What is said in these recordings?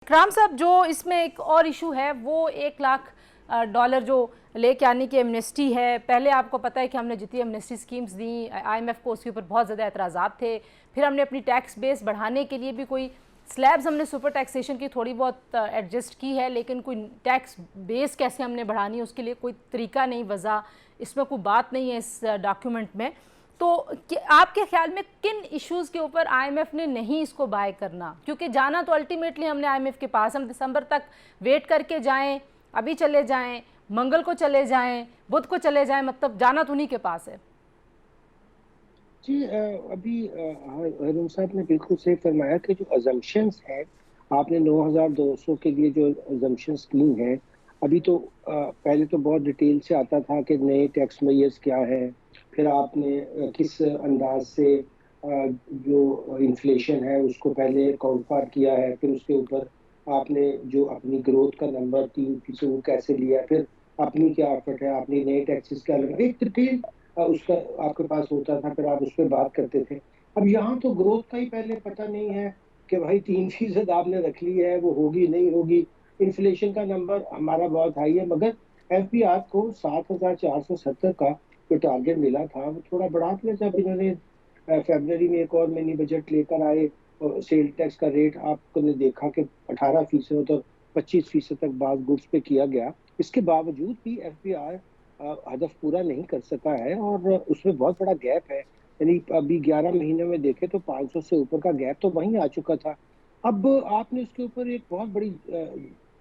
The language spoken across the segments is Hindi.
इकराम साहब, जो इसमें एक और इशू है वो $1 लाख जो लेके आने की एमनेस्टी है। पहले आपको पता है कि हमने जितनी एमनेस्टी स्कीम्स दी, आईएमएफ को उसके ऊपर बहुत ज़्यादा एतराज़ात थे। फिर हमने अपनी टैक्स बेस बढ़ाने के लिए भी कोई स्लैब्स हमने सुपर टैक्सेशन की थोड़ी बहुत एडजस्ट की है, लेकिन कोई टैक्स बेस कैसे हमने बढ़ानी उसके लिए कोई तरीका नहीं, वजह इसमें कोई बात नहीं है इस डॉक्यूमेंट में। तो आपके ख्याल में किन इश्यूज़ के ऊपर आईएमएफ ने नहीं इसको बाय करना? क्योंकि जाना तो अल्टीमेटली हमने आईएमएफ के पास, हम दिसंबर तक वेट करके जाएं, अभी चले जाएं, मंगल को चले जाएं, बुध को चले जाएं, मतलब जाना तो उन्हीं के पास है। जी अभी हरून साहब ने बिल्कुल सही फरमाया कि जो अजम्पशंस हैं, आपने 9200 के लिए जो अजम्पशंस की हैं, अभी तो पहले तो बहुत डिटेल से आता था कि नए टैक्स मेयर्स क्या है, फिर आपने किस अंदाज से जो इन्फ्लेशन है उसको पहले अकाउंट फॉर किया है, फिर उसके ऊपर आपने जो अपनी ग्रोथ का नंबर 3% वो कैसे लिया, फिर अपनी क्या एफर्ट है, आपने नए टैक्सेस क्या लगा, एक डिटेल उसका आपके पास होता था, फिर आप उस पर बात करते थे। अब यहाँ तो ग्रोथ का ही पहले पता नहीं है कि भाई 3% आपने रख ली है, वो होगी नहीं होगी। इन्फ्लेशन का नंबर हमारा बहुत हाई है, मगर एफबीआर को 7,470 का जो टारगेट मिला था वो थोड़ा बढ़ा दिया जब इन्होंने फरवरी में एक और मिनी बजट लेकर आए। और सेल टैक्स का रेट आपने देखा कि 18% और 25% तक बाद गुड्स पे किया गया। इसके बावजूद भी एफबीआर हदफ पूरा नहीं कर सका है और उसमें बहुत बड़ा गैप है। यानी अभी 11 महीने में देखे तो 500 से ऊपर का गैप तो वहीं आ चुका था। अब आपने उसके ऊपर एक बहुत बड़ी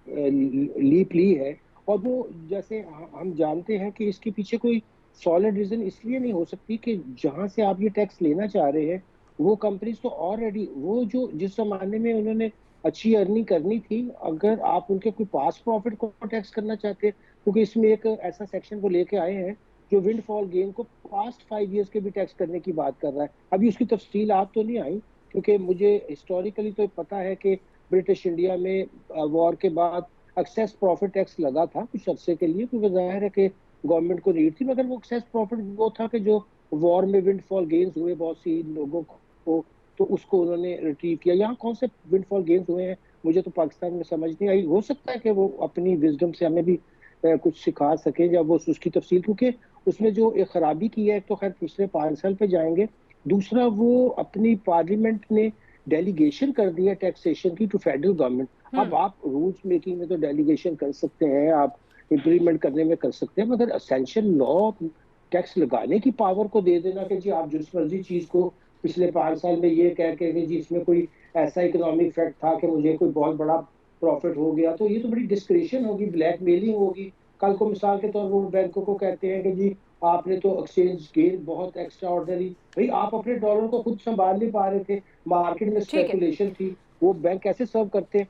लीप ली है, और वो जैसे हम जानते हैं कि इसके पीछे कोई सॉलिड रीजन इसलिए नहीं हो सकती कि जहां से आप ये टैक्स लेना चाह रहे हैं वो कंपनीज तो ऑलरेडी वो जो जिस जमाने में उन्होंने अच्छी अर्निंग करनी थी, अगर आप उनके कोई पास प्रॉफिट को टैक्स करना चाहते हैं, क्योंकि इसमें एक ऐसा सेक्शन को लेके आए हैं जो विंड फॉल गेन को पास्ट 5 इयर्स के भी टैक्स करने की बात कर रहा है। अभी उसकी तफसील आप तो नहीं आई, क्योंकि मुझे हिस्टोरिकली तो पता है कि ब्रिटिश इंडिया में वॉर के बाद एक्सेस प्रॉफिट टैक्स लगा था कुछ अरसे के लिए, क्योंकि जाहिर है कि गवर्नमेंट को नीड थी, मगर वो एक्सेस प्रॉफिट वो था कि जो वॉर में विंड फॉल गेन्स हुए बहुत सी लोगों को, तो उसको उन्होंने रिट्रीव किया। यहाँ कौन से विंड फॉल गेन्स हुए हैं मुझे तो पाकिस्तान में समझ नहीं आई। हो सकता है कि वो अपनी विजडम से हमें भी कुछ सिखा सके जब वो उसकी तफसील, क्योंकि उसमें जो एक खराबी की है, एक तो खैर पिछले 5 साल पे जाएंगे, दूसरा वो अपनी पार्लियामेंट ने डेलीगेशन कर दिया टैक्सेशन की टू फेडरल गवर्नमेंट। अब आप रूल्स मेकिंग में तो डेलीगेशन कर सकते हैं, आप इम्प्लीमेंट करने में कर सकते हैं, मगर असेंशियल लॉ टैक्स लगाने की पावर को दे देना कि जी आप जिस मर्जी चीज को पिछले 5 साल में ये कह के कि जी इसमें कोई ऐसा इकोनॉमिक फैक्ट था कि मुझे कोई बहुत बड़ा प्रॉफिट हो गया, तो ये तो बड़ी डिस्क्रिशन होगी, ब्लैकमेलिंग होगी। कल को मिसाल के तौर पर वो बैंकों को कहते हैं कि जी आपने तो एक्सचेंज गेन बहुत एक्स्ट्रा ऑर्डनरी, भाई आप अपने डॉलर को खुद संभाल नहीं पा रहे थे, मार्केट में ठीक है। स्पेकुलेशन थी, वो बैंक कैसे सर्व करते हैं?